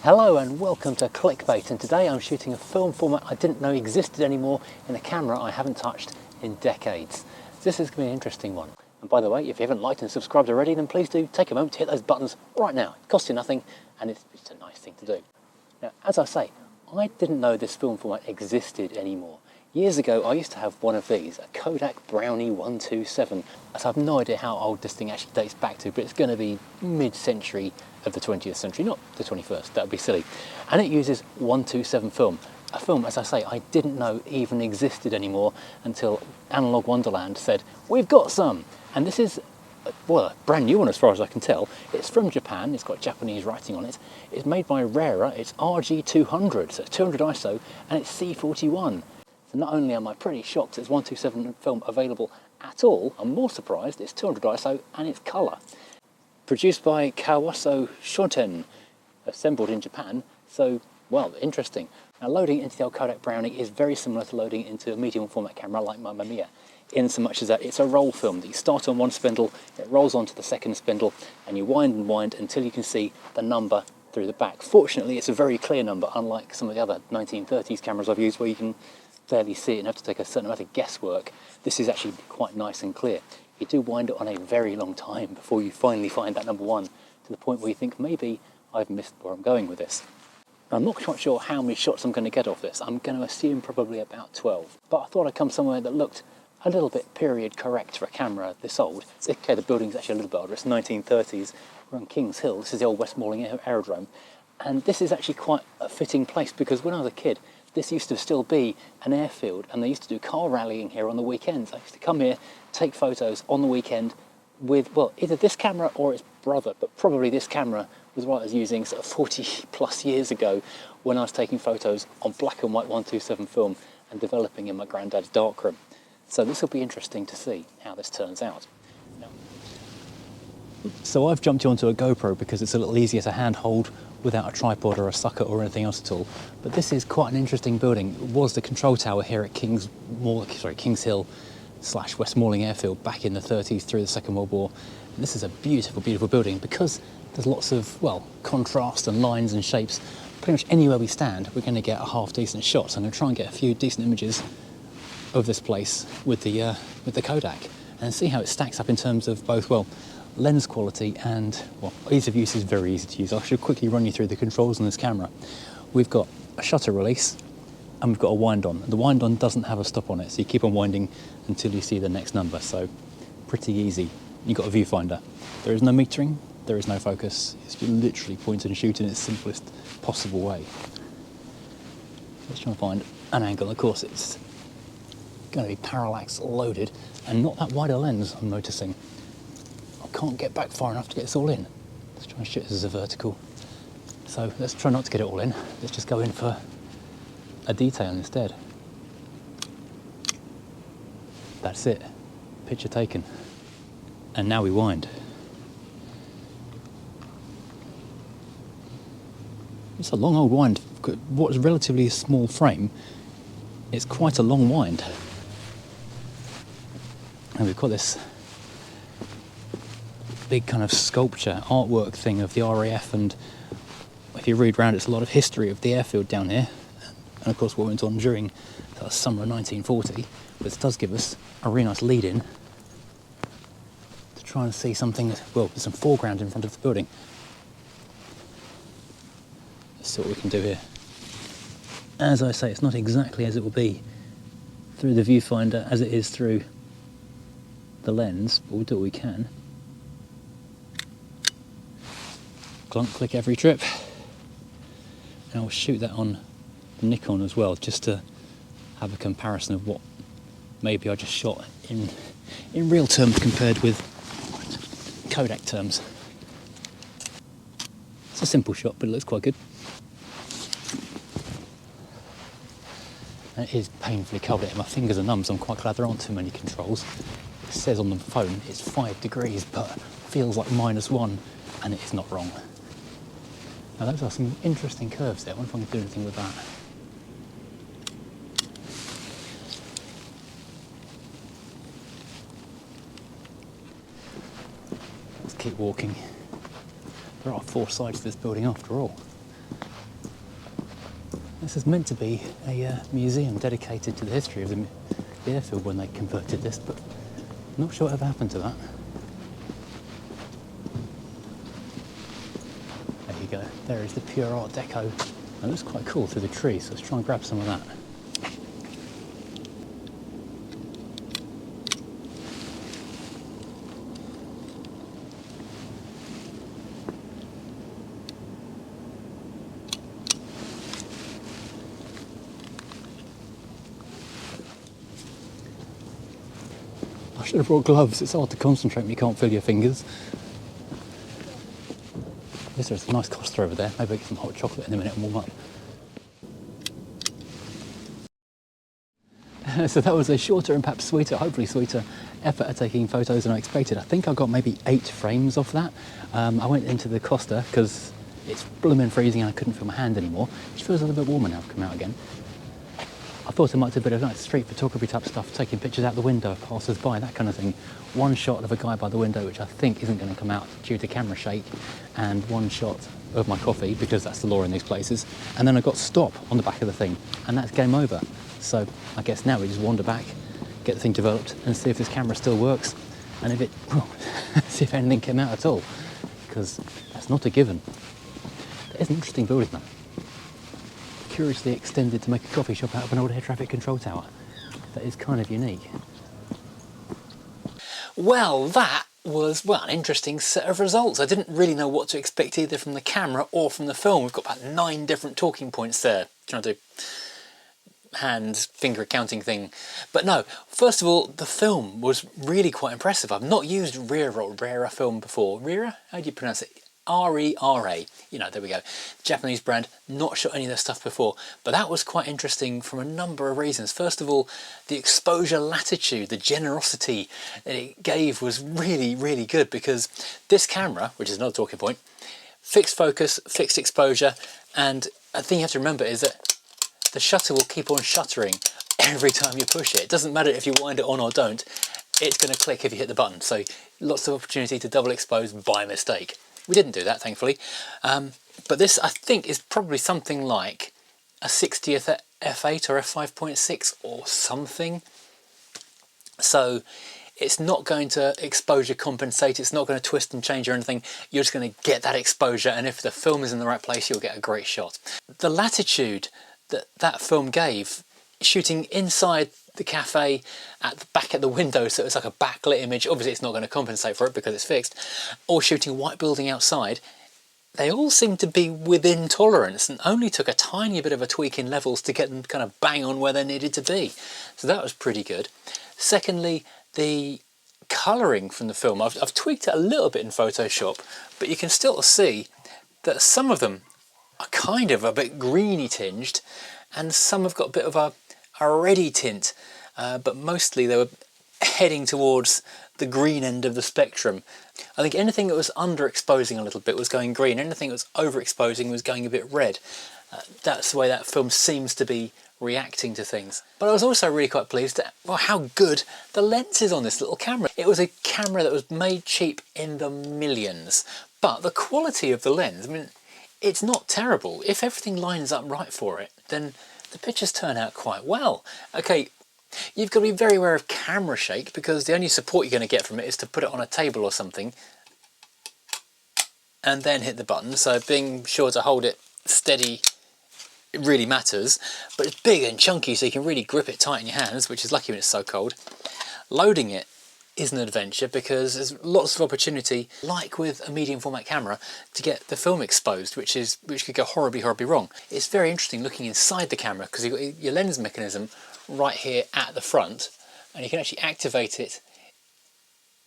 Hello and welcome to Clickbait, and today I'm shooting a film format I didn't know existed anymore in a camera I haven't touched in decades. This is going to be an interesting one. And by the way, if you haven't liked and subscribed already, then please do take a moment to hit those buttons right now. It costs you nothing and it's just a nice thing to do. Now, as I say, I didn't know this film format existed anymore. Years ago, I used to have one of these, a Kodak Brownie 127. So I have no idea how old this thing actually dates back to, but it's going to be mid-century of the 20th century, not the 21st, that would be silly. And it uses 127 film. A film, as I say, I didn't know even existed anymore until Analogue Wonderland said, we've got some. And this is, well, a brand new one as far as I can tell. It's from Japan, it's got Japanese writing on it. It's made by Rera, it's RG200, so 200 ISO, and it's C41. So not only am I pretty shocked there's 127 film available at all, I'm more surprised it's 200 ISO and it's colour. Produced by Kawaso Shoten, assembled in Japan, so, well, interesting. Now, loading into the old Kodak Brownie is very similar to loading into a medium format camera like Mamma Mia, in so much as that it's a roll film that you start on one spindle, it rolls onto the second spindle, and you wind and wind until you can see the number through the back. Fortunately, it's a very clear number, unlike some of the other 1930s cameras I've used where you can barely see it and have to take a certain amount of guesswork. This is actually quite nice and clear. You do wind it on a very long time before you finally find that number one, to the point where you think, maybe I've missed where I'm going with this. I'm not quite sure how many shots I'm going to get off this. I'm going to assume probably about 12. But I thought I'd come somewhere that looked a little bit period correct for a camera this old. Okay, the building's actually a little bit older. It's 1930s. We're on Kings Hill. This is the old Westmoreland Aerodrome. And this is actually quite a fitting place because when I was a kid, this used to still be an airfield, and they used to do car rallying here on the weekends. I used to come here, take photos on the weekend with, well, either this camera or its brother, but probably this camera was what I was using sort of 40 plus years ago when I was taking photos on black and white 127 film and developing in my granddad's darkroom. So this will be interesting to see how this turns out. So I've jumped onto a GoPro because it's a little easier to handhold without a tripod or a sucker or anything else at all. But this is quite an interesting building. It was the control tower here at Kings Hill / Westmoreland Airfield back in the 30s through the Second World War. And this is a beautiful, beautiful building because there's lots of, well, contrast and lines and shapes. Pretty much anywhere we stand, we're going to get a half decent shot. So I'm going to try and get a few decent images of this place with the Kodak and see how it stacks up in terms of both, well, lens quality and, well, ease of use is very easy to use. I should quickly run you through the controls on this camera. We've got a shutter release and we've got a wind on. The wind on doesn't have a stop on it, so you keep on winding until you see the next number, so pretty easy. You've got a viewfinder. There is no metering, there is no focus. It's literally point and shoot in its simplest possible way. Let's try and find an angle. Of course, it's going to be parallax loaded and not that wide a lens, I'm noticing. Can't get back far enough to get this all in. Let's try and shoot this as a vertical. So let's try not to get it all in. Let's just go in for a detail instead. That's it. Picture taken. And now we wind. It's a long old wind. What's relatively a small frame, it's quite a long wind. And we've got this big kind of sculpture artwork thing of the RAF, and if you read around, it's a lot of history of the airfield down here, and of course what went on during the summer of 1940. But this does give us a really nice lead in to try and see something. Well, there's some foreground in front of the building. Let's see what we can do here. As I say, it's not exactly as it will be through the viewfinder as it is through the lens, but we'll do what we can. Clunk click every trip, and I'll shoot that on the Nikon as well, just to have a comparison of what maybe I just shot in real terms compared with Kodak terms. It's a simple shot, but it looks quite good. And it is painfully cold here. My fingers are numb, so I'm quite glad there aren't too many controls. It says on the phone it's 5 degrees, but feels like -1, and it is not wrong. Now those are some interesting curves there. I wonder if I can do anything with that. Let's keep walking. There are 4 sides to this building after all. This is meant to be a museum dedicated to the history of the airfield when they converted this, but I'm not sure what ever happened to that. There you go, there is the pure Art Deco. It looks quite cool through the trees, so let's try and grab some of that. I should have brought gloves, it's hard to concentrate when you can't feel your fingers. Yes, there's a nice Costa over there, maybe I'll get some hot chocolate in a minute and warm up. So that was a shorter and perhaps sweeter, hopefully sweeter, effort at taking photos than I expected. I think I got maybe 8 frames off that. I went into the Costa because it's blooming freezing and I couldn't feel my hand anymore, which feels a little bit warmer now, I've come out again. I thought I might do a bit of nice street photography type stuff, taking pictures out the window, passers by, that kind of thing. One shot of a guy by the window, which I think isn't going to come out due to camera shake, and one shot of my coffee, because that's the law in these places. And then I got stop on the back of the thing, and that's game over. So I guess now we just wander back, get the thing developed, and see if this camera still works, and if it, well, see if anything came out at all, because that's not a given. It is an interesting building, though. Curiously extended to make a coffee shop out of an old air traffic control tower. That is kind of unique. Well, that was, well, an interesting set of results. I didn't really know what to expect either from the camera or from the film. We've got about 9 different talking points there, trying to do hand finger accounting thing. But no, first of all, the film was really quite impressive. I've not used Rera film before. Rera? How do you pronounce it? R-E-R-A, you know, there we go. Japanese brand, not shot any of their stuff before, but that was quite interesting from a number of reasons. First of all, the exposure latitude, the generosity that it gave was really, really good, because this camera, which is another talking point, fixed focus, fixed exposure, and a thing you have to remember is that the shutter will keep on shuttering every time you push it. It doesn't matter if you wind it on or don't, it's going to click if you hit the button, so lots of opportunity to double expose by mistake. We didn't do that, thankfully, but this I think is probably something like a 60th f8 or f5.6 or something, so it's not going to exposure compensate, it's not going to twist and change or anything, you're just going to get that exposure, and if the film is in the right place you'll get a great shot. The latitude that that film gave, shooting inside the cafe at the back at the window, so it's like a backlit image, obviously it's not going to compensate for it because it's fixed, or shooting a white building outside, they all seem to be within tolerance and only took a tiny bit of a tweak in levels to get them kind of bang on where they needed to be. So that was pretty good. Secondly, the colouring from the film, I've tweaked it a little bit in Photoshop, but you can still see that some of them are kind of a bit greeny tinged and some have got a bit of a reddy tint, but mostly they were heading towards the green end of the spectrum. I think anything that was underexposing a little bit was going green, anything that was overexposing was going a bit red. That's the way that film seems to be reacting to things. But I was also really quite pleased at, well, how good the lens is on this little camera. It was a camera that was made cheap in the millions, but the quality of the lens, I mean, it's not terrible. If everything lines up right for it, then the pictures turn out quite well. Okay, you've got to be very aware of camera shake, because the only support you're going to get from it is to put it on a table or something and then hit the button, so being sure to hold it steady, it really matters. But it's big and chunky, so you can really grip it tight in your hands, which is lucky when it's so cold. Loading it is an adventure, because there's lots of opportunity, like with a medium format camera, to get the film exposed, which could go horribly wrong. It's very interesting looking inside the camera, because you've got your lens mechanism right here at the front, and you can actually activate it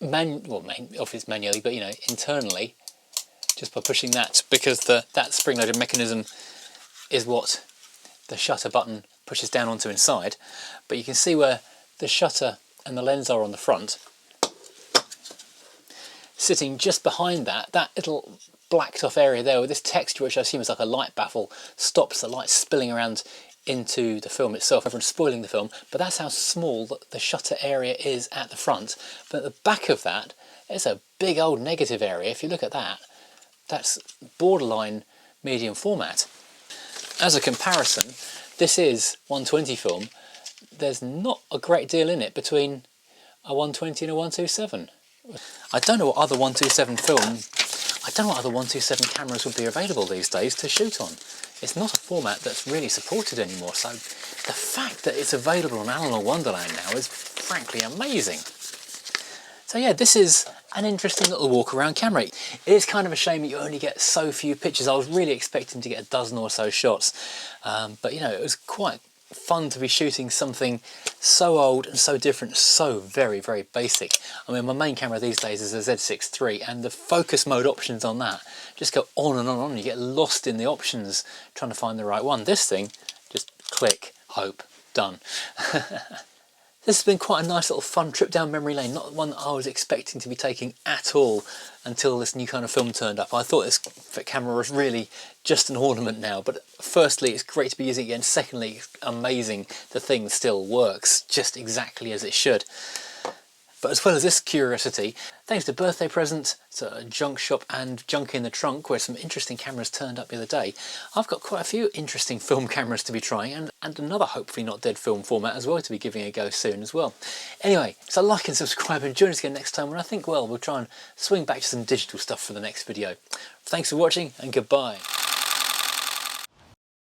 obviously manually, but you know, internally, just by pushing that, because that spring-loaded mechanism is what the shutter button pushes down onto inside. But you can see where the shutter and the lens are on the front. Sitting just behind that little blacked off area there with this texture, which I assume is like a light baffle, stops the light spilling around into the film itself, everyone's spoiling the film, but that's how small the shutter area is at the front. But at the back of that, it's a big old negative area. If you look at that, that's borderline medium format. as a comparison, this is 120 film. There's not a great deal in it between a 120 and a 127. I don't know what other 127 film, I don't know what other 127 cameras would be available these days to shoot on. It's not a format that's really supported anymore, so the fact that it's available on Analogue Wonderland now is frankly amazing. So yeah, this is an interesting little walk around camera. It is kind of a shame that you only get so few pictures. I was really expecting to get a dozen or so shots, but you know, it was quite fun to be shooting something so old and so different, so very, very basic. I mean, my main camera these days is a Z6 III, and the focus mode options on that just go on and on and on. You get lost in the options trying to find the right one. This thing, just click, hope, done. This has been quite a nice little fun trip down memory lane, not one that I was expecting to be taking at all until this new kind of film turned up. I thought this camera was really just an ornament now, but firstly it's great to be using it again, secondly it's amazing the thing still works just exactly as it should. But as well as this curiosity, thanks to birthday present, to a junk shop and junk in the trunk where some interesting cameras turned up the other day, I've got quite a few interesting film cameras to be trying, and another hopefully not dead film format as well to be giving a go soon as well. Anyway, so like and subscribe and join us again next time when I think, well, we'll try and swing back to some digital stuff for the next video. Thanks for watching and goodbye.